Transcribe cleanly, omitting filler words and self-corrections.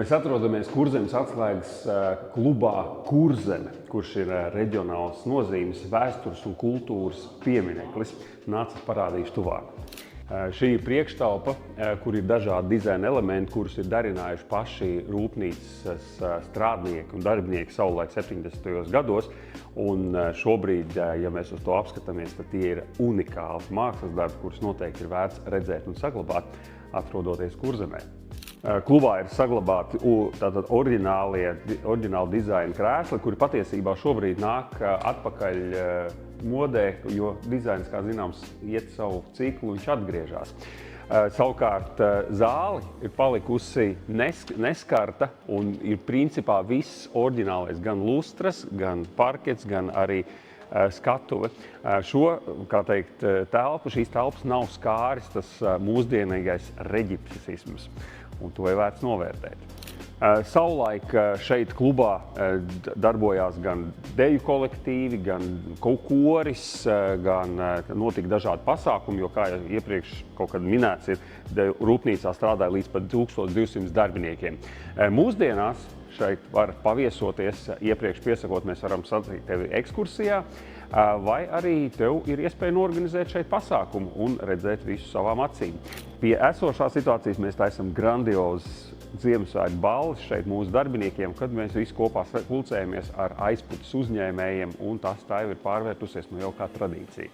Mēs atrodamies Kurzemes atslēgas klubā Kurzeme, kurš ir reģionāls nozīmes, vēstures un kultūras piemineklis. Nāciet parādīšu tuvāk. Šī ir priekštelpa, kur ir dažādi dizaina elementi, kurus ir darinājuši paši rūpnīcas strādnieki un darbinieki savulaik 70. gados. Un šobrīd, ja mēs uz to apskatāmies, tad tie ir unikāli mākslas darbi, kurus noteikti ir vērts redzēt un saglabāt, atrodoties Kurzemē. Klubā ir saglabāti oriģināli dizaina krēsli, kuri patiesībā šobrīd nāk atpakaļ modē, jo dizains, kā zināms, iet savu ciklu un viņš atgriežas. Savukārt zāle ir palikusi neskarta un ir principā viss oriģinālais, gan lustras, gan parkets, gan arī skatuve. Šīs telpas nav skāris tas mūsdienīgais reģipsisms, un to ir vērts novērtēt. Savulaik šeit klubā darbojās gan deju kolektīvi, gan koris, gan notika dažādi pasākumi, jo, kā jau iepriekš kaut kad minēts, rūpnīcā strādāja līdz pat 1200 darbiniekiem. Mūsdienās šeit var paviesoties, iepriekš piesakot, mēs varam satikt tevi ekskursijā, vai arī tev ir iespēja norganizēt šeit pasākumu un redzēt visu savām acīm. Pie esošās situācijas mēs taisam grandiozas Ziemassvētku balles šeit mūsu darbiniekiem, kad mēs visi kopā pulcējamies ar aizputes uzņēmējiem, un tas tā jau ir pārvērtusies no jau kā tradīcija.